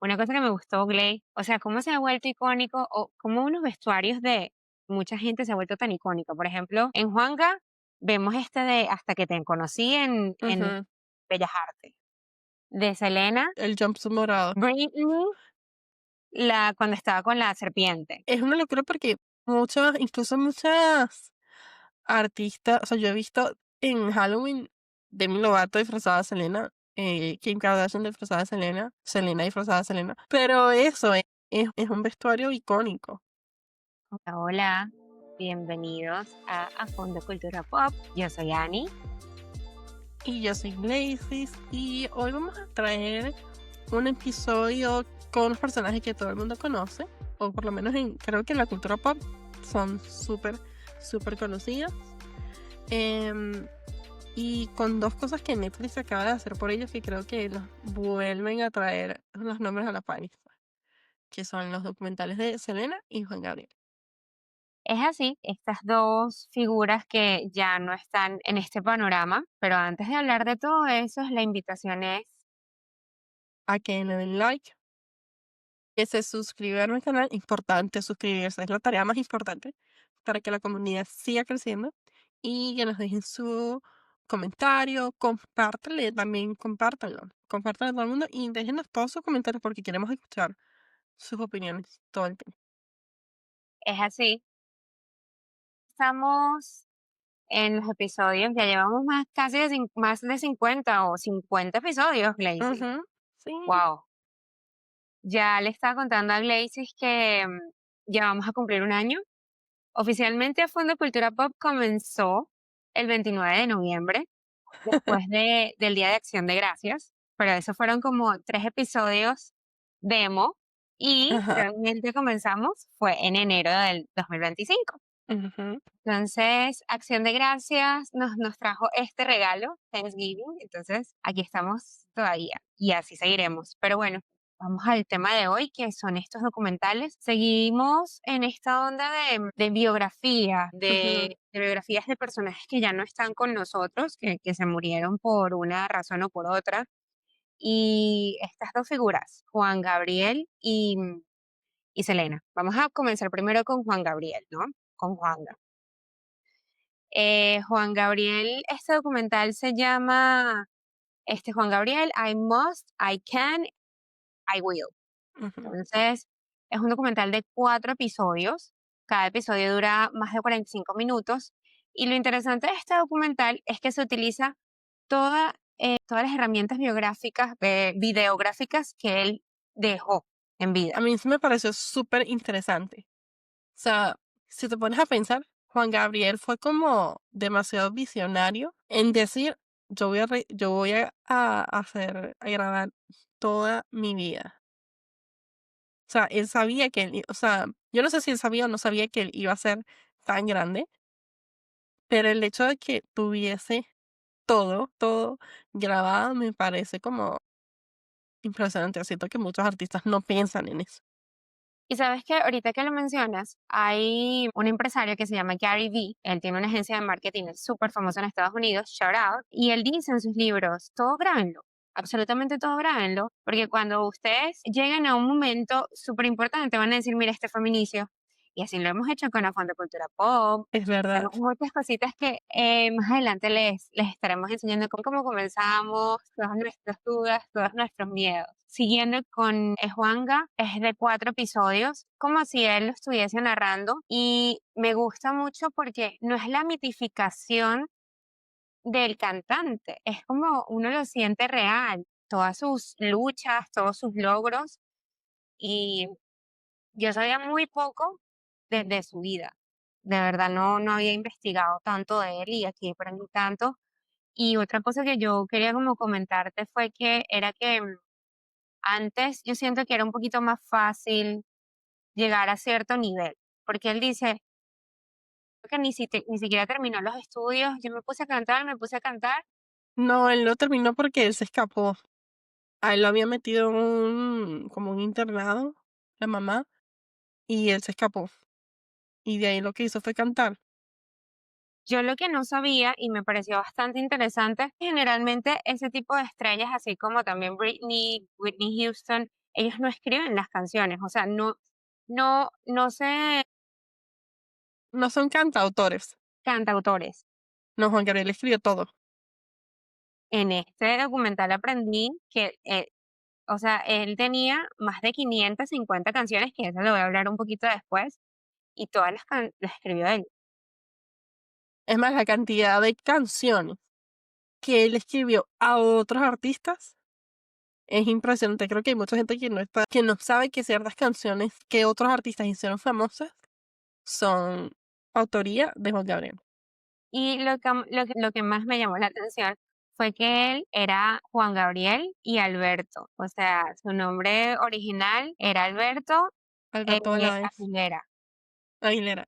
una cosa que me gustó, Glay, o sea, cómo se ha vuelto icónico o cómo unos vestuarios de mucha gente se ha vuelto tan icónico. Por ejemplo, en Juanga vemos este de Hasta que te conocí en Ujú. Bellas Artes. De Selena, El jumpsuit morado. Britney, cuando estaba con la serpiente. Es una locura porque muchas, incluso muchas artistas, o sea, yo he visto en Halloween Demi Lovato disfrazada de Selena, Kim Kardashian disfrazada de Selena, Selena disfrazada de Selena, pero eso es un vestuario icónico. Hola, hola, bienvenidos a Fondo Cultura Pop. Yo soy Annie. Y yo soy Glacis y hoy vamos a traer un episodio con los personajes que todo el mundo conoce, o por lo menos creo que en la cultura pop son súper conocidos. Em, y con dos cosas que Netflix acaba de hacer por ellos que creo que los vuelven a traer los nombres a la palestra, que son los documentales de Selena y Juan Gabriel. Es así, estas dos figuras que ya no están en este panorama, pero antes de hablar de todo eso, la invitación es, A que le den like, que se suscriban al canal, importante suscribirse, es la tarea más importante para que la comunidad siga creciendo y que nos dejen su comentario, compártanle, también compártanlo a todo el mundo y déjenos todos sus comentarios porque queremos escuchar sus opiniones todo el tiempo. es así. Estamos en los episodios, ya llevamos más casi más de 50 o 50 episodios, Glacy. Ujú, sí. Wow. Ya le estaba contando a Glacis que ya vamos a cumplir un año. Oficialmente Fondo Cultura Pop comenzó el 29 de noviembre, después del Día de Acción de Gracias, pero eso fueron como 3 episodios demo y Ajá. realmente comenzamos fue en enero del 2025. Ujú. Entonces, Acción de Gracias nos trajo este regalo, Thanksgiving, entonces aquí estamos todavía y así seguiremos. Pero bueno, vamos al tema de hoy, que son estos documentales. Seguimos en esta onda de biografía, Ujú. de biografías de personajes que ya no están con nosotros, que se murieron por una razón o por otra. Y estas dos figuras, Juan Gabriel y Selena. Vamos a comenzar primero con Juan Gabriel, ¿no? Con Juan. Juan Gabriel, este documental se llama Juan Gabriel, I Must, I Can, I Will. Ujú. Entonces, es un documental de 4 episodios. Cada episodio dura más de 45 minutos. Y lo interesante de este documental es que se utiliza todas las herramientas biográficas, videográficas que él dejó en A vida. mí sí me pareció súper interesante. O sea, si te pones a pensar, Juan Gabriel fue como demasiado visionario en decir, yo voy a grabar toda mi vida. O sea, él sabía que o sea, yo no sé si él sabía o no sabía que él iba a ser tan grande, pero el hecho de que tuviese todo grabado me parece como impresionante. Siento que muchos artistas no piensan en eso. Y sabes que ahorita que lo mencionas, hay un empresario que se llama Gary Vee. Él tiene una agencia de marketing súper famosa en Estados Unidos, Shout Out, y él dice en sus libros, todo grábenlo, absolutamente todo grábenlo, porque cuando ustedes lleguen a un momento súper importante van a decir, mira, este fue mi inicio. Y así lo hemos hecho con la Fondo Cultura Pop. Es verdad. Tenemos muchas cositas que más adelante les estaremos enseñando cómo comenzamos, todas nuestras dudas, todos nuestros miedos. Siguiendo con Juanga, es de 4 episodios, como si él lo estuviese narrando, y me gusta mucho porque no es la mitificación del cantante, es como uno lo siente real, todas sus luchas, todos sus logros, y yo sabía muy poco de su vida. De verdad no había investigado tanto de él y aquí aprendí tanto. Y otra cosa que yo quería como comentarte fue que era que antes yo siento que era un poquito más fácil llegar a cierto nivel, porque él dice que ni siquiera terminó los estudios, yo me puse a cantar. No, él no terminó porque él se escapó. A él lo había metido en como un internado, la mamá, y él se escapó. Y de ahí lo que hizo fue cantar. Yo lo que no sabía y me pareció bastante interesante, generalmente ese tipo de estrellas, así como también Britney, Whitney Houston, ellos no escriben las canciones, o sea, no se No son cantautores. cantautores. No, Juan Gabriel escribió todo. En este documental aprendí que, o sea, él tenía más de 550 canciones, que eso lo voy a hablar un poquito después, y todas las escribió él. Es más, la cantidad de canciones que él escribió a otros artistas es impresionante. Creo que hay mucha gente que no sabe que ciertas canciones que otros artistas hicieron famosas son autoría de Juan Gabriel. Y lo que más me llamó la atención fue que él era Juan Gabriel y Alberto, o sea, su nombre original era Alberto Alberto Valáez, Aguilera. Aguilera.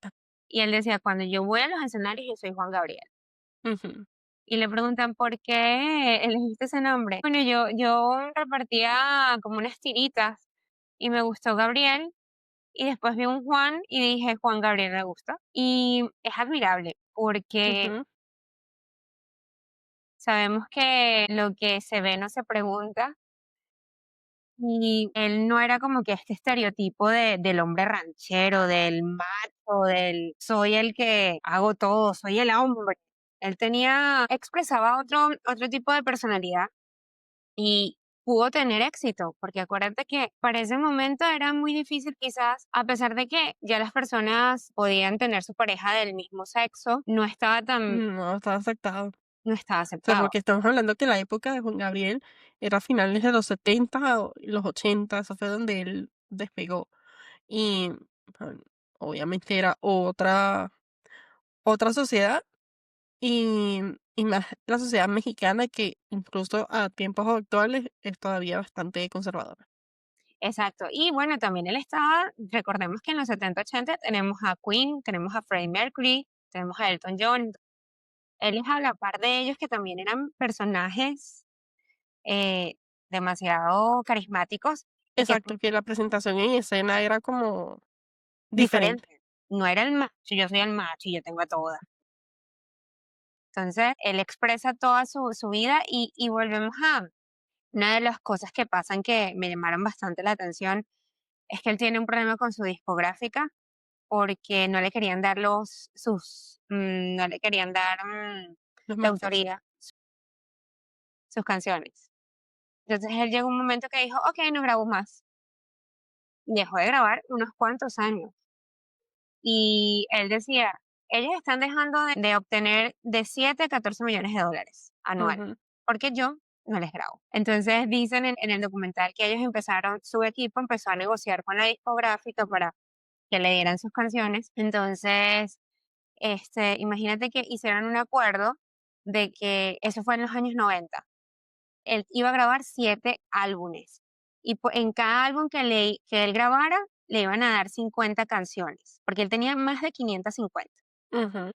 Y él decía, cuando yo voy a los escenarios, yo soy Juan Gabriel. Ujú, Y le preguntan, ¿por qué elegiste ese nombre? Bueno, yo repartía como unas tiritas y me gustó Gabriel. Y después vi un Juan y dije, Juan Gabriel me gusta. Y es admirable porque ujú, sabemos que lo que se ve no se pregunta. Y él no era como que este estereotipo del hombre ranchero, del macho, del soy el que hago todo, soy el hombre. Él expresaba otro tipo de personalidad y pudo tener éxito, porque acuérdate que para ese momento era muy difícil quizás, a pesar de que ya las personas podían tener su pareja del mismo sexo, no, estaba aceptado. O no estaba sea, aceptado. porque estamos hablando que la época de Juan Gabriel era a finales de los 70 y los 80, eso fue donde él despegó. Y bueno, obviamente era otra sociedad y, y más la sociedad mexicana que incluso a tiempos actuales es todavía bastante conservadora. Exacto. Y bueno, también él estaba, recordemos que en los 70 80 tenemos a Queen, tenemos a Freddie Mercury, tenemos a Elton John. Él es a la par de ellos que también eran personajes eh, demasiado carismáticos y que Exacto, que la presentación en escena era como diferente. diferente. No era el macho, yo soy el macho y yo tengo a todas. Entonces, él expresa toda su vida y volvemos a una de las cosas que pasan que me llamaron bastante la atención, es que él tiene un problema con su discográfica porque no le querían dar no le querían dar Los la masters. autoría, sus canciones. Entonces él llegó un momento que dijo, ok, no grabo más. Dejó de grabar unos cuantos años. Y él decía, ellos están dejando de obtener de 7 a 14 millones de dólares anual, Ujú, porque yo no les grabo. Entonces dicen en el documental que ellos su equipo empezó a negociar con la discográfica para que le dieran sus canciones. Entonces, imagínate que hicieron un acuerdo de que eso fue en los años 90. Él iba a grabar 7 álbumes y en cada álbum que él grabara le iban a dar 50 canciones, porque él tenía más de 550. ujú,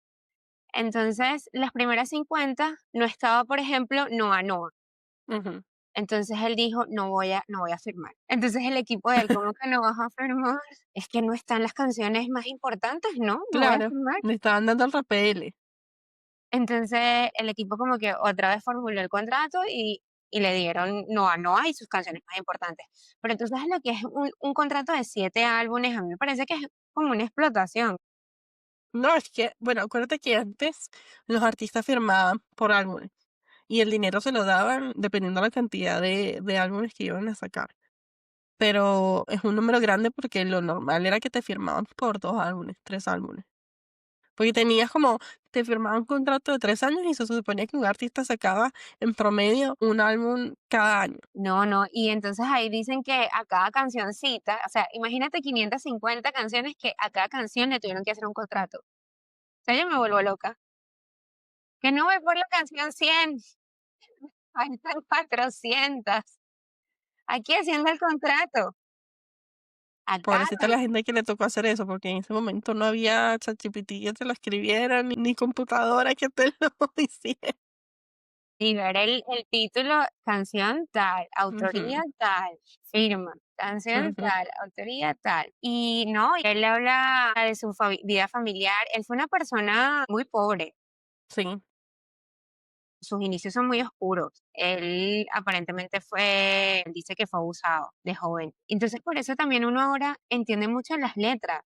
Entonces, las primeras 50 no estaba, por ejemplo, Noa Noa. ujú. Entonces él dijo, no voy a firmar. Entonces el equipo de él, ¿cómo que no vas a firmar? Es que no están las canciones más importantes, no voy a Claro, firmar. le estaban dando el rapel. Entonces el equipo como que otra vez formuló el contrato y le dieron Noa Noa y sus canciones más importantes. Pero entonces lo que es un contrato de 7 álbumes, a mí me parece que es como una explotación. No, es que, bueno, acuérdate que antes los artistas firmaban por álbumes y el dinero se lo daban dependiendo de la cantidad de álbumes que iban a sacar. Pero es un número grande porque lo normal era que te firmaban por 2 álbumes, 3 álbumes. Porque te firmaban un contrato de 3 años y se suponía que un artista sacaba en promedio un álbum cada año. No, y entonces ahí dicen que a cada cancioncita, o sea, imagínate 550 canciones que a cada canción le tuvieron que hacer un contrato. O sea, yo me vuelvo loca. Que no voy por la canción 100, faltan 400. Aquí haciendo el contrato. A Pobrecita cada la gente que le tocó hacer eso, porque en ese momento no había ChatGPT que te lo escribiera, ni computadora que te lo hiciera. y ver el título, canción tal, autoría Ujú, tal, firma, canción ujú, tal, autoría tal. Y no, él habla de su vida familiar. Él fue una persona muy pobre. sí. sus inicios son muy oscuros. Él aparentemente dice que fue abusado de joven. Entonces por eso también uno ahora entiende mucho las letras,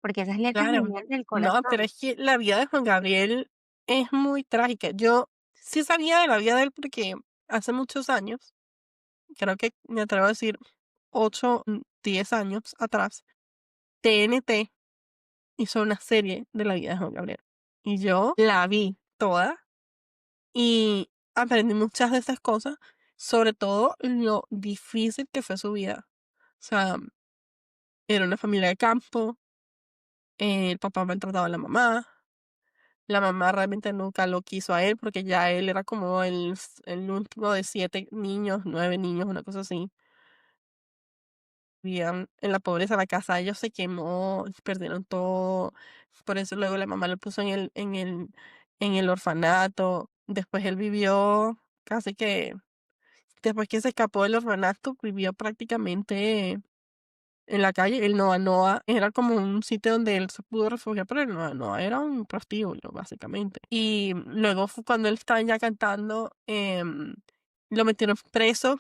porque esas letras Claro. venían del No, pero corazón. es que la vida de Juan Gabriel es muy trágica. Yo sí sabía de la vida de él porque hace muchos años, creo que me atrevo a decir 8, 10 años atrás, TNT hizo una serie de la vida de Juan Gabriel. Y yo la vi toda y aprendí muchas de esas cosas, sobre todo lo difícil que fue su vida. O sea, era una familia de campo, el papá maltrataba a la mamá realmente nunca lo quiso a él porque ya él era como el último de 7 niños, 9 niños, una cosa así. Vivían en la pobreza, la casa de ellos se quemó, perdieron todo. Por eso luego la mamá lo puso en el orfanato. Después él vivió casi que, después que se escapó del orfanato, vivió prácticamente en la calle. El Noa Noa era como un sitio donde él se pudo refugiar, pero el Noa Noa era un prostíbulo, básicamente. Y luego fue cuando él estaba ya cantando, lo metieron preso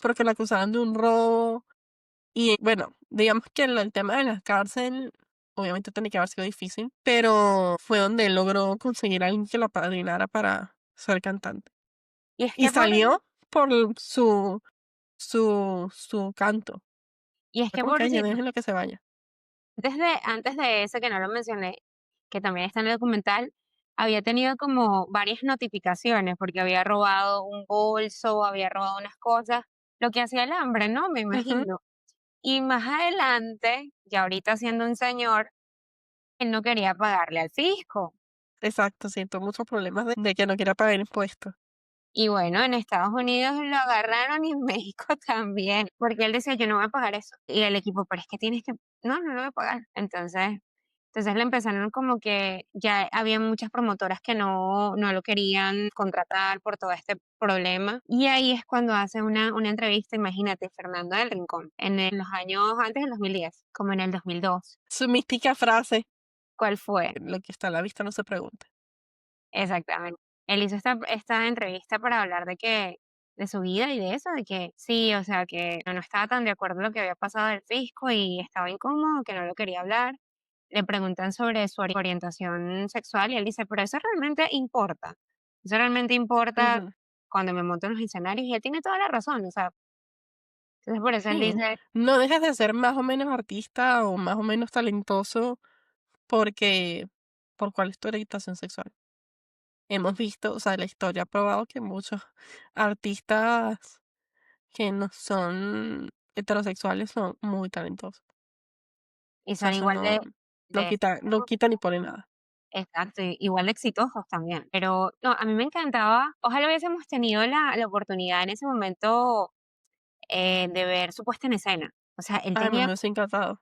porque lo acusaban de un robo. Y bueno, digamos que el tema de la cárcel, obviamente tiene que haber sido difícil, pero fue donde él logró conseguir a alguien que lo apadrinara para ser cantante. Y es Y que por, salió por su canto. y es Fue que como que ya pobrecito, déjenlo que se vaya. antes de ese que no lo mencioné, que también está en el documental, había tenido como varias notificaciones porque había robado un bolso, había robado unas cosas, lo que hacía el hambre, ¿no? Me Ujú. imagino. Y más adelante, ya ahorita siendo un señor, él no quería pagarle al fisco. Exacto, siento muchos problemas de que no quiera pagar impuestos. Y bueno, en Estados Unidos lo agarraron y en México también, porque él decía, yo no voy a pagar eso. Y el equipo, pero es que tienes que, no, no lo voy a pagar. Entonces le empezaron como que ya había muchas promotoras que no lo querían contratar por todo este problema. Y ahí es cuando hace una entrevista, imagínate, Fernando del Rincón, los años antes del 2010, como en el 2002. Su mística frase, ¿Cuál fue? lo que está a la vista no se pregunta. Exactamente. Él hizo esta entrevista para hablar de su vida y de eso, de que sí, o sea, que no estaba tan de acuerdo en lo que había pasado del fisco y estaba incómodo, que no lo quería hablar. Le preguntan sobre su orientación sexual y él dice, pero eso realmente importa. Eso realmente importa Ujú. cuando me monto en los escenarios y él tiene toda la razón, o sea, entonces por eso él Sí, dice, no dejas de ser más o menos artista o más o menos talentoso porque por cuál es tu orientación sexual. Hemos visto, o sea, la historia ha probado que muchos artistas que no son heterosexuales son muy talentosos. y O sea, son eso igual no, no de quita, no quita ni pone nada. exacto, igual de exitosos también. Pero no, a mí me encantaba, ojalá hubiésemos tenido la oportunidad en ese momento de ver su puesta en escena. O sea, él Ay, me tenía hubiese encantado.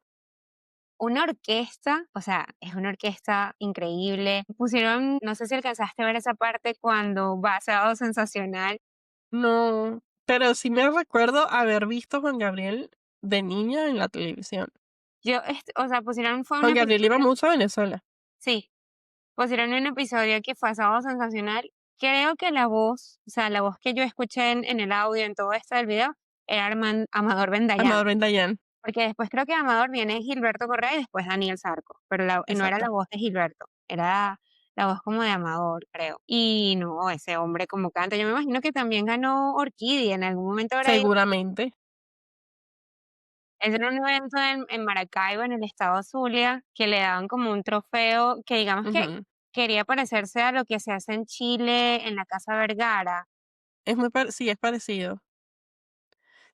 una orquesta, o sea, es una orquesta increíble. Pusieron, no sé si alcanzaste a ver esa parte cuando va a Sábado Sensacional. No, pero sí me recuerdo haber visto a Juan Gabriel de niña en la televisión. O sea, pusieron, fue un Juan Gabriel iba episodio, mucho a Venezuela. sí, pusieron un episodio que fue a Sábado Sensacional. Creo que la voz, o sea, la voz que yo escuché en el audio, en todo esto del video, era Amador Bendayán. Amado Dayan. Porque después creo que de Amador viene Gilberto Correa y después Daniel Sarco, pero no era Exacto. la voz de Gilberto, era la voz como de Amador, creo. Y no, ese hombre como canta, yo me imagino que también ganó Orquídea, en algún momento habrá ido. Seguramente. Es en un evento en Maracaibo, en el estado Zulia, que le daban como un trofeo que digamos que Ujú. quería parecerse a lo que se hace en Chile, en la Casa Vergara. Sí, es parecido.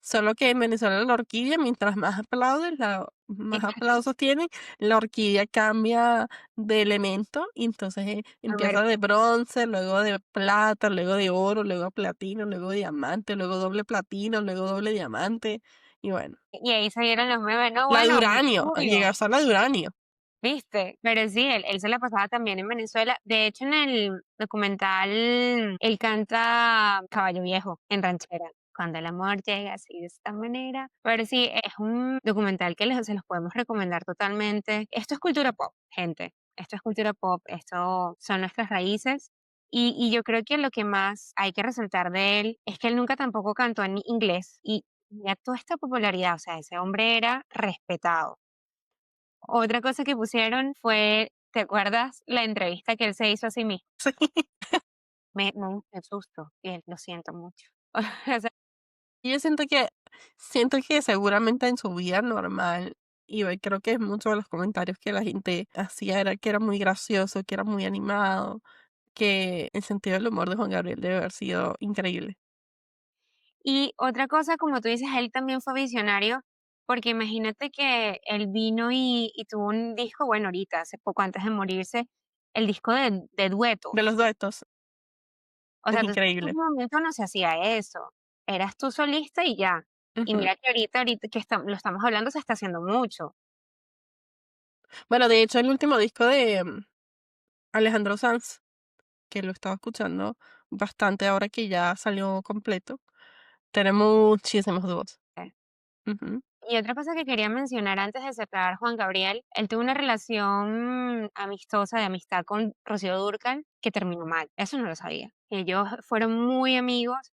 Solo que en Venezuela la orquídea, mientras más aplaudes, más aplausos tienen, la orquídea cambia de elemento y entonces A ver, empieza de bronce, luego de plata, luego de oro, luego platino, luego diamante, luego doble platino, luego doble diamante. Y bueno, y ahí salieron los memes, no, la de bueno, uranio, al Mercurio. llegar a la de uranio. ¿Viste? Pero sí, él se la pasaba también en Venezuela. De hecho, en el documental, él canta Caballo Viejo en ranchera. Cuando el amor llega así de esta manera. Pero sí, es un documental que se los podemos recomendar totalmente. Esto es cultura pop, gente. Esto es cultura pop. Esto son nuestras raíces. Y yo creo que lo que más hay que resaltar de él es que él nunca tampoco cantó en inglés y tenía toda esta popularidad, o sea, ese hombre era respetado. Otra cosa que pusieron fue, ¿te acuerdas la entrevista que él se hizo a sí mismo? Sí. Me dio un susto, y él, lo siento mucho. O sea, Y yo siento que seguramente en su vida normal, y hoy creo que muchos de los comentarios que la gente hacía era que era muy gracioso, que era muy animado, que el sentido del humor de Juan Gabriel debe haber sido increíble. y otra cosa, como tú dices, él también fue visionario, porque imagínate que él vino y tuvo un disco, bueno, ahorita, hace poco antes de morirse, el disco de De los duetos. duetos, O es sea, tú sabes que en increíble. ese momento no se hacía eso. Eras tú solista y ya. Y Ujú. mira que ahorita que lo estamos hablando se está haciendo mucho. Bueno, de hecho, el último disco de Alejandro Sanz, que lo estaba escuchando bastante ahora que ya salió completo, tiene muchísimos dúos. eh. Ujú. Y otra cosa que quería mencionar antes de cerrar Juan Gabriel, él tuvo una relación amistosa, de amistad con Rocío Dúrcal, que terminó mal. Eso no lo sabía. Ellos fueron muy amigos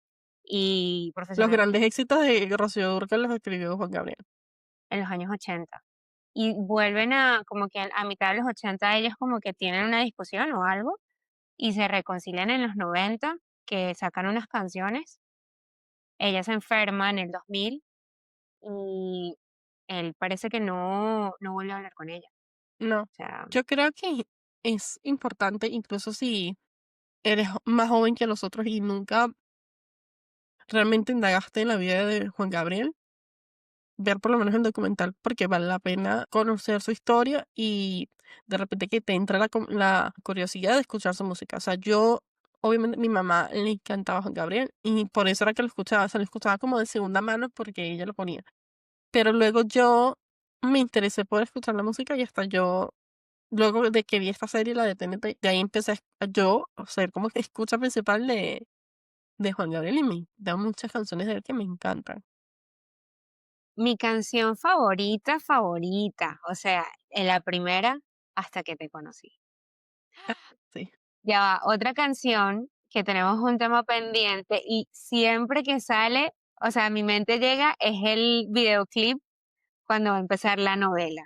y Los profesionales grandes éxitos de Rocío Dúrcal los escribió Juan Gabriel. en los años 80. Y vuelven a, como que a mitad de los 80 ellos como que tienen una discusión o algo y se reconcilian en los 90, que sacan unas canciones. Ella se enferma en el 2000 y él parece que no volvió a hablar con ella. No, O sea, yo creo que es importante, incluso si eres más joven que nosotros y nunca realmente indagaste en la vida de Juan Gabriel, ver por lo menos el documental porque vale la pena conocer su historia y de repente que te entra la curiosidad de escuchar su música. O sea, yo, obviamente, mi mamá le encantaba Juan Gabriel y por eso era que lo escuchaba. O sea, lo escuchaba como de segunda mano porque ella lo ponía. Pero luego yo me interesé por escuchar la música y hasta yo, luego de que vi esta serie, la de TNT, de ahí empecé yo a ser como que escucha principal de Juan Gabriel y me da muchas canciones de él que me encantan. mi canción favorita, favorita, o sea, en la primera, Hasta que te conocí. Sí. Ya va, otra canción que tenemos un tema pendiente y siempre que sale, o sea, a mi mente llega, es el videoclip cuando va a empezar la novela.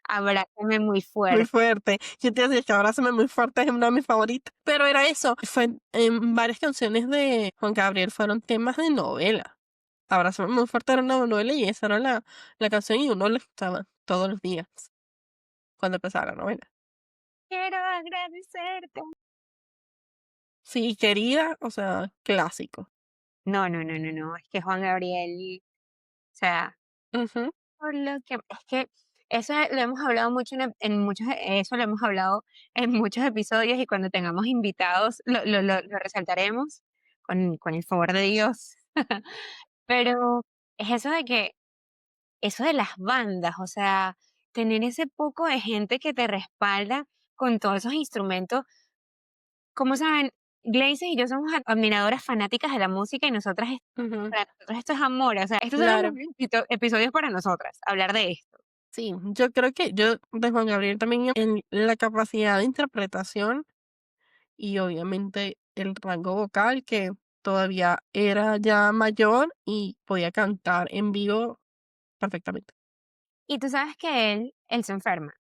Abrázame muy Muy fuerte. fuerte. Yo te decía que Abrázame muy fuerte es una de mis favoritas, pero era eso. Fue en varias canciones de Juan Gabriel fueron temas de novela. Abrázame muy fuerte era una novela y esa era la canción y uno la escuchaba todos los días cuando empezaba la novela. Quiero agradecerte. Sí, querida, o sea, clásico. No, no, no, no, no, es que Juan Gabriel, o sea, Ujú, por lo que es que eso lo hemos hablado mucho en muchos, eso lo hemos hablado en muchos episodios y cuando tengamos invitados lo resaltaremos con el favor de Dios. Pero es eso de que, eso de las bandas, o sea, tener ese poco de gente que te respalda con todos esos instrumentos. Como saben, Glazer y yo somos admiradoras fanáticas de la música y ujú. para nosotras esto es amor, o sea, estos son los Claro. mejores episodios para nosotras, hablar de esto. Sí, yo creo que yo de Juan Gabriel también en la capacidad de interpretación y obviamente el rango vocal que todavía era ya mayor y podía cantar en vivo perfectamente. Y tú sabes que él se enferma.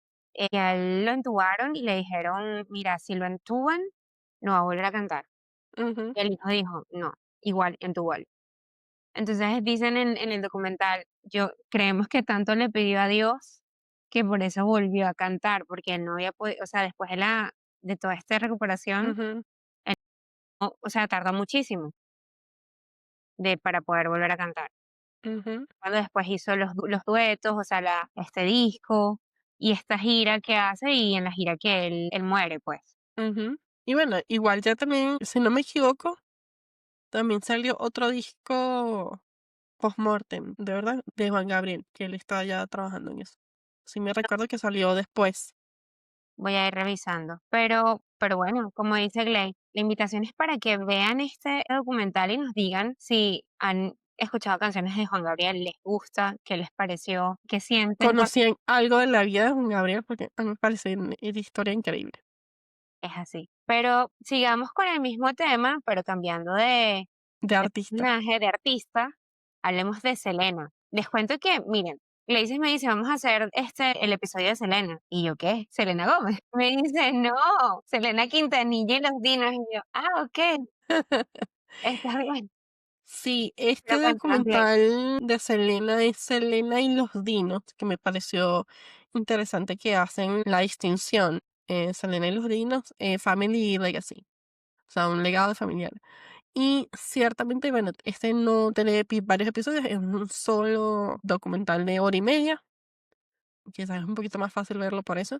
A él lo entubaron y le dijeron, mira, si lo entuban, no va a volver a cantar. Ujú, Y el hijo dijo, no, igual, entúbalo. Entonces dicen en el documental, yo creemos que tanto le pidió a Dios que por eso volvió a cantar, porque él no había podido, o sea, después de toda esta recuperación, ujú, o sea, tarda muchísimo para poder volver a cantar. ujú, Cuando después hizo los duetos, o sea, este disco y esta gira que hace y en la gira que él muere, pues. ujú. Y bueno, igual ya también, si no me equivoco, también salió otro disco post-mortem, de verdad, de Juan Gabriel, que él estaba ya trabajando en eso. Sí me recuerdo que salió después. Voy a ir revisando. Pero bueno, como dice Gley, la invitación es para que vean este documental y nos digan si han escuchado canciones de Juan Gabriel, les gusta, qué les pareció, qué sienten. Conocían algo de la vida de Juan Gabriel porque a mí me parece una historia increíble. es así. Pero sigamos con el mismo tema, pero cambiando De de artista. personaje, de artista, hablemos de Selena. Les cuento que, miren, Gleices me dice, vamos a hacer el episodio de Selena. ¿Y yo qué? ¿Selena Gómez? Me dice, no, Selena Quintanilla y los Dinos. Y yo, ok, está bien, Sí, lo este contemplé. documental de Selena es Selena y los Dinos, que me pareció interesante que hacen la distinción. Selena y los Dinos, Family Legacy, o sea, un legado familiar. Y ciertamente, bueno, este no tiene varios episodios, es un solo documental de hora y media. Quizás es un poquito más fácil verlo por eso.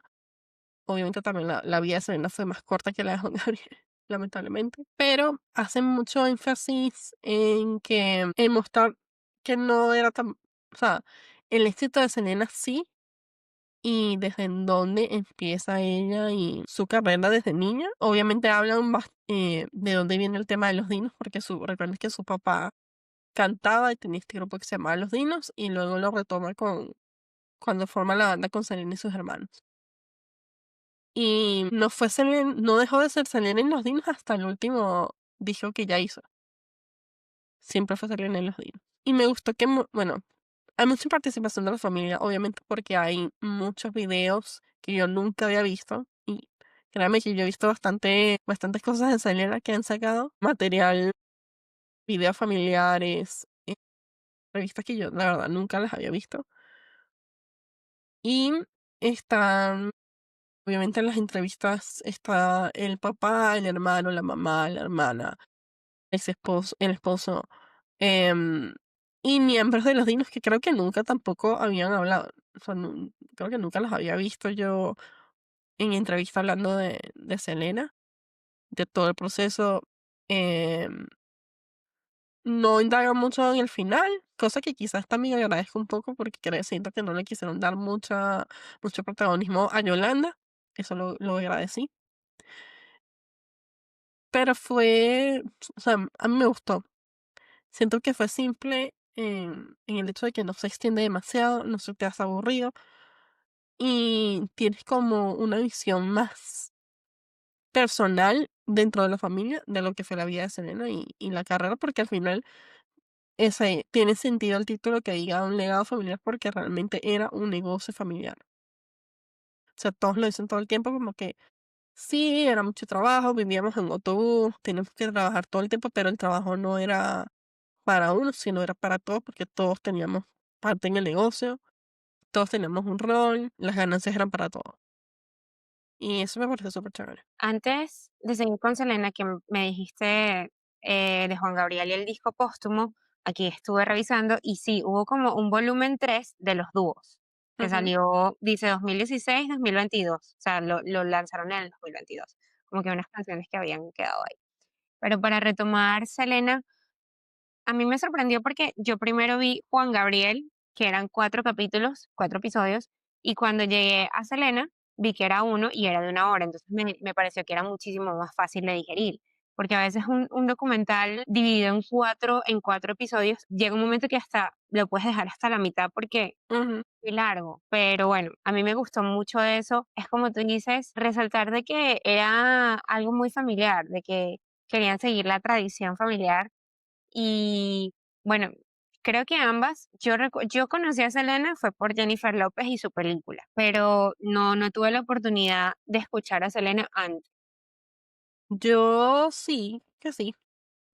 Obviamente también la vida de Selena fue más corta que la de Juan Gabriel, lamentablemente. Pero hacen mucho énfasis en mostrar que no era tan, o sea, el éxito de Selena sí, y desde en dónde empieza ella y su carrera desde niña. Obviamente hablan de dónde viene el tema de los dinos, porque recuerden que su papá cantaba y tenía este grupo que se llamaba Los Dinos, y luego lo retoma cuando forma la banda con Selena y sus hermanos. Y no dejó de ser Selena en Los Dinos hasta el último disco que ya hizo. Siempre fue Selena en Los Dinos. Y me gustó bueno, hay mucha participación de la familia, obviamente, porque hay muchos videos que yo nunca había visto. Y créanme que yo he visto bastantes cosas de Selena que han sacado. Material, videos familiares, revistas que yo, la verdad, nunca las había visto. Y están, obviamente, en las entrevistas está el papá, el hermano, la mamá, la hermana, el esposo, em, y miembros de los Dinos que creo que nunca tampoco habían hablado. O sea, creo que nunca los había visto yo en entrevista hablando de Selena, de todo el proceso. em, no indagan mucho en el final, cosa que quizás también agradezco un poco porque siento que no le quisieron dar mucho protagonismo a Yolanda. Eso lo agradecí. Pero o sea, a mí me gustó. Siento que fue simple en el hecho de que no se extiende demasiado, no se te hace aburrido y tienes como una visión más personal dentro de la familia de lo que fue la vida de Selena y la carrera, porque al final tiene sentido el título que diga un legado familiar porque realmente era un negocio familiar. O sea, todos lo dicen todo el tiempo como que sí, era mucho trabajo, vivíamos en autobús, teníamos que trabajar todo el tiempo, pero el trabajo no era para uno, sino era para todos, porque todos teníamos parte en el negocio, todos teníamos un rol, las ganancias eran para todos. Y eso me pareció súper chévere. Antes de seguir con Selena, que me dijiste de Juan Gabriel y el disco póstumo, aquí estuve revisando y sí, hubo como un volumen 3 de los dúos, que Ujú, salió, dice 2016-2022, o sea, lo lanzaron en el 2022, como que unas canciones que habían quedado ahí. Pero para retomar Selena, a mí me sorprendió porque yo primero vi Juan Gabriel, que eran 4 capítulos, 4 episodios, y cuando llegué a Selena, vi que era uno y era de una hora, entonces me pareció que era muchísimo más fácil de digerir, porque a veces un documental dividido en 4 episodios, llega un momento que hasta lo puedes dejar hasta la mitad porque ujú. es largo, pero bueno, a mí me gustó mucho eso, es como tú dices, resaltar de que era algo muy familiar, de que querían seguir la tradición familiar y bueno, creo que ambas, yo conocí a Selena fue por Jennifer López y su película, pero no tuve la oportunidad de escuchar a Selena antes. Yo sí, que sí.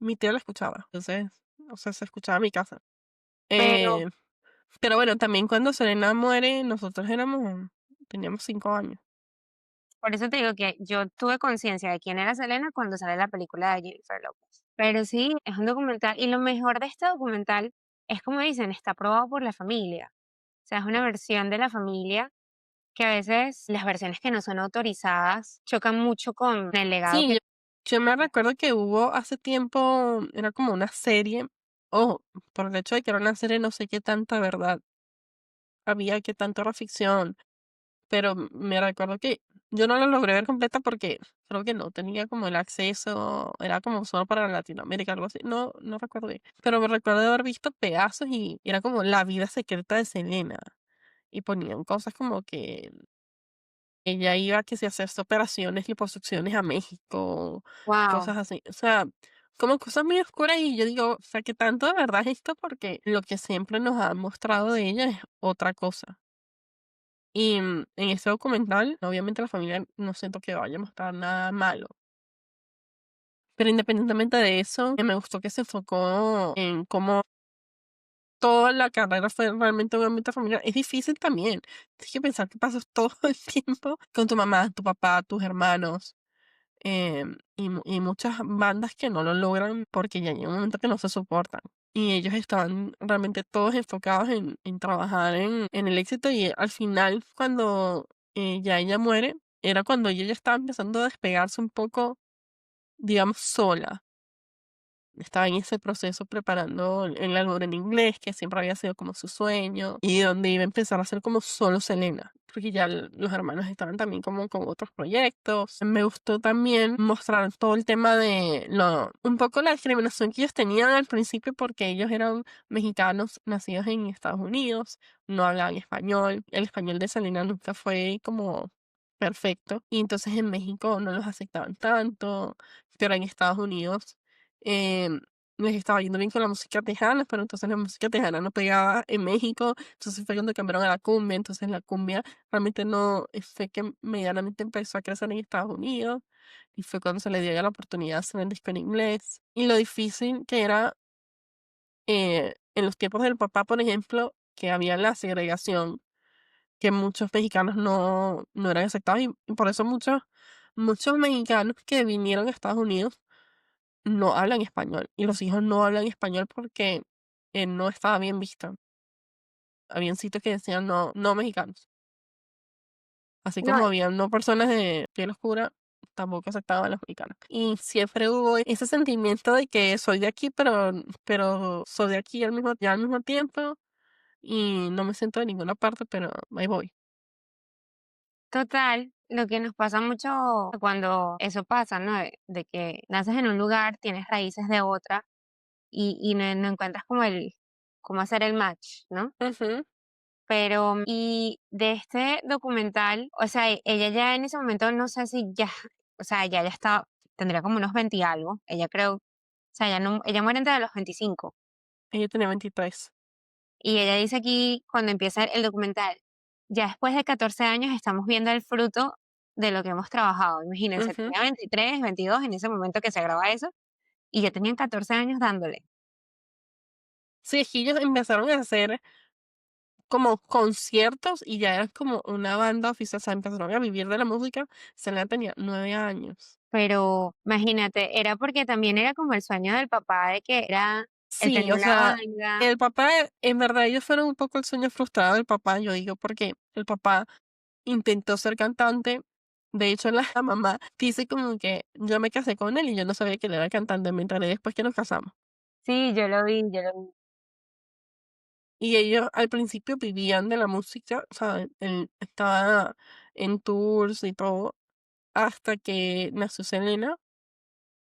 Mi tío la escuchaba. Entonces, o sea, se escuchaba en mi casa. Pero Eh, pero bueno, también cuando Selena muere, teníamos 5 años. por eso te digo que yo tuve conciencia de quién era Selena cuando sale la película de Jennifer López. Pero sí, es un documental y lo mejor de este documental es como dicen, está aprobado por la familia. O sea, es una versión de la familia que a veces las versiones que no son autorizadas chocan mucho con el legado Sí, que... yo me recuerdo que hubo hace tiempo, era como una serie, ojo, por el hecho de que era una serie, no sé qué tanta verdad había, qué tanto era ficción, pero me recuerdo que yo no la logré ver completa porque creo que no tenía como el acceso, era como solo para Latinoamérica, algo así, no recuerdo bien, pero me recuerdo de haber visto pedazos y era como la vida secreta de Selena y ponían cosas como que Ella iba que si a hacerse operaciones, liposucciones a México, Wow. cosas así. O sea, como cosas muy oscuras y yo digo, o sea, ¿qué tanto de verdad es esto? Porque lo que siempre nos han mostrado de ella es otra cosa. Y en ese documental, obviamente la familia no siento que vaya a mostrar nada malo. Pero independientemente de eso, me gustó que se enfocó en cómo toda la carrera fue realmente un ambiente familiar. Es difícil también. Tienes que pensar que pasas todo el tiempo con tu mamá, tu papá, tus hermanos. Y muchas bandas que no lo logran porque ya llega un momento que no se soportan. Y ellos estaban realmente todos enfocados en trabajar en el éxito y al final cuando ya ella muere, era cuando ella ya estaba empezando a despegarse un poco, digamos, sola. Estaba en ese proceso preparando el álbum en inglés, que siempre había sido como su sueño, y donde iba a empezar a ser como solo Selena, porque ya los hermanos estaban también como con otros proyectos. Me gustó también mostrar todo el tema de un poco la discriminación que ellos tenían al principio porque ellos eran mexicanos nacidos en Estados Unidos, no hablaban español, el español de Selena nunca fue como perfecto, y entonces en México no los aceptaban tanto, pero en Estados Unidos em, les estaba yendo bien con la música tejana, pero entonces la música tejana no pegaba en México, entonces fue cuando cambiaron a la cumbia, entonces la cumbia realmente no fue que medianamente empezó a crecer en Estados Unidos, y fue cuando se le dio ya la oportunidad de hacer el disco en inglés, y lo difícil que era en los tiempos del papá, por ejemplo, que había la segregación, que muchos mexicanos no eran aceptados, y por eso muchos mexicanos que vinieron a Estados Unidos no hablan español, y los hijos no hablan español porque, no estaba bien visto. Habían sitios que decían no mexicanos, así No, como habían no personas de piel oscura, tampoco aceptaban a los mexicanos. Y siempre hubo ese sentimiento de que soy de aquí, pero soy de aquí al mismo tiempo, y no me siento de ninguna parte, pero ahí voy. total, lo que nos pasa mucho cuando eso pasa, ¿no? De que naces en un lugar, tienes raíces de otra y no encuentras como cómo hacer el match, ¿no? Ujú. Pero, y de este documental, o sea, ella ya en ese momento, no sé si ya, o sea, ya estaba, tendría como unos 20 y algo, ella creo, o sea, ella muere entre los 25. Ella tenía 23. Y ella dice aquí, cuando empieza el documental, ya después de 14 años estamos viendo el fruto de lo que hemos trabajado. Imagínense, Ujú. tenía 23, 22 en ese momento que se graba eso, y ya tenían 14 años dándole. Sí, es que ellos empezaron a hacer como conciertos y ya eran como una banda oficial, o sea, empezaron a vivir de la música. Selena tenía 9 años. Pero imagínate, era porque también era como el sueño del papá de que era, él Sí, tenía o una sea, banda. el papá, en verdad, ellos fueron un poco el sueño frustrado del papá, yo digo, porque el papá intentó ser cantante. De hecho, la mamá dice como que yo me casé con él y yo no sabía que él era cantante, me enteré después que nos casamos. Sí, yo lo vi. Y ellos al principio vivían de la música, o sea, él estaba en tours y todo, hasta que nació Selena,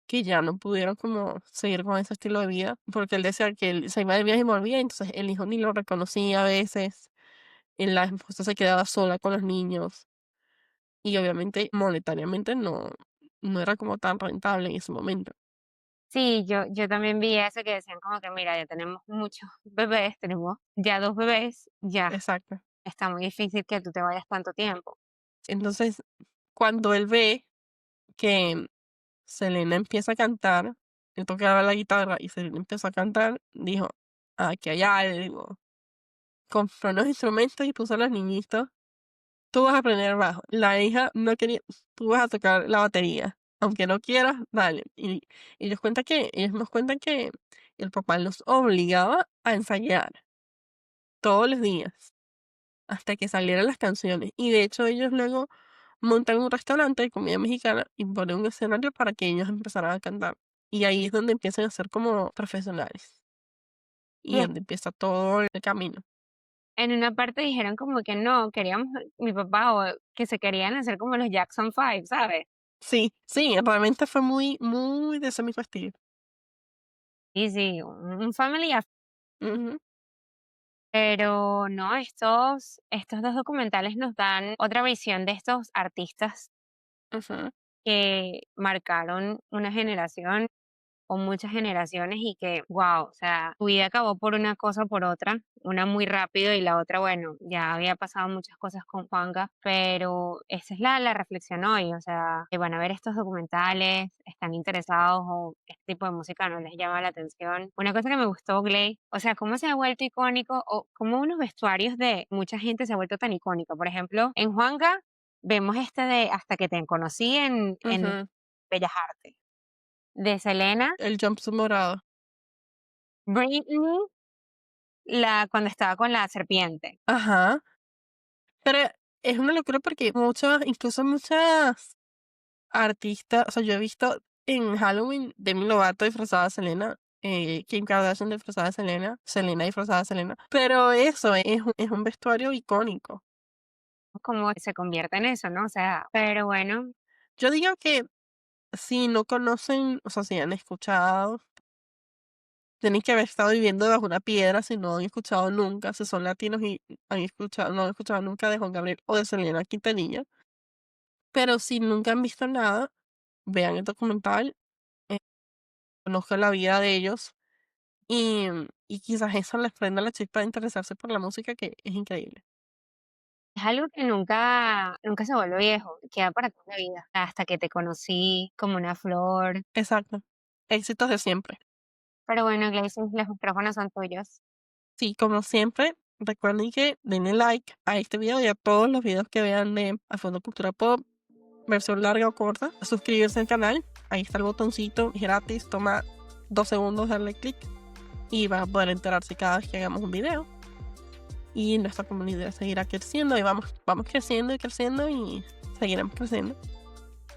que ya no pudieron como seguir con ese estilo de vida, porque él decía que él se iba de viaje y volvía, entonces el hijo ni lo reconocía a veces, y la esposa se quedaba sola con los niños, y obviamente monetariamente no era como tan rentable en ese momento. Sí, yo también vi eso que decían como que, mira, ya tenemos muchos bebés, tenemos ya 2 bebés, ya Exacto. está muy difícil que tú te vayas tanto tiempo. Entonces, cuando él ve que Selena empieza a cantar, él tocaba la guitarra y Selena empezó a cantar, dijo: "Aquí hay algo". Compró los instrumentos y puso a los niñitos. Tú vas a aprender bajo. La hija no quería, tú vas a tocar la batería. Aunque no quieras, dale. Y ellos nos cuentan que el papá los obligaba a ensayar todos los días hasta que salieran las canciones. Y de hecho ellos luego montan un restaurante de comida mexicana y ponen un escenario para que ellos empezaran a cantar. Y ahí es donde empiezan a ser como profesionales. Y Y donde empieza todo el camino. en una parte dijeron como que no, queríamos, mi papá, o que se querían hacer como los Jackson Five, ¿sabes? Sí, sí, realmente fue muy, muy de ese mismo estilo. Y sí, un family affair. Ujú. Pero no, estos 2 documentales nos dan otra visión de estos artistas Ujú. que marcaron una generación o muchas generaciones y que, wow, o sea, tu vida acabó por una cosa o por otra, una muy rápido y la otra, bueno, ya había pasado muchas cosas con Juanga, pero esa es la reflexión hoy, o sea, que van a ver estos documentales, están interesados o este tipo de música no les llama la atención. Una cosa que me gustó, Glay, o sea, cómo se ha vuelto icónico o cómo unos vestuarios de mucha gente se ha vuelto tan icónico. Por ejemplo, en Juanga vemos este de Hasta que te conocí en Ujú. Bellas Artes. De Selena, El jumpsuit morado. Britney, cuando estaba con la serpiente. Ajá. Pero es una locura porque incluso muchas artistas, o sea, yo he visto en Halloween Demi Lovato disfrazada de Selena, Kim Kardashian disfrazada de Selena, Selena disfrazada de Selena. Pero eso es un vestuario icónico. Como se convierte en eso, ¿no? O sea, pero bueno, Yo digo que si no conocen, o sea, si han escuchado, tienen que haber estado viviendo bajo una piedra si no han escuchado nunca, si son latinos y no han escuchado nunca de Juan Gabriel o de Selena Quintanilla. Pero si nunca han visto nada, vean el documental, eh, conozcan la vida de ellos y quizás eso les prenda la chispa de interesarse por la música, que es increíble. es algo que nunca se vuelve viejo, queda para toda la vida. Hasta que te conocí como una flor. Exacto. Éxitos de siempre. Pero bueno, Gleison, los micrófonos son tuyos. Sí, como siempre, recuerden que denle like a este video y a todos los videos que vean de A Fondo Cultura Pop, versión larga o corta. Suscribirse al canal, ahí está el botoncito, es gratis, toma 2 segundos darle clic y van a poder enterarse cada vez que hagamos un video. Y nuestra comunidad seguirá creciendo y vamos creciendo y creciendo y seguiremos creciendo.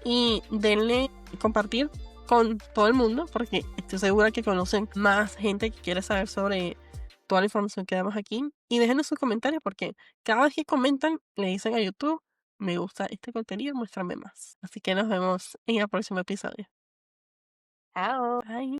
Y denle compartir con todo el mundo porque estoy segura que conocen más gente que quiere saber sobre toda la información que damos aquí. Y déjenos sus comentarios porque cada vez que comentan le dicen a YouTube, me gusta este contenido, muéstrame más. Así que nos vemos en el próximo episodio. Chao. Bye.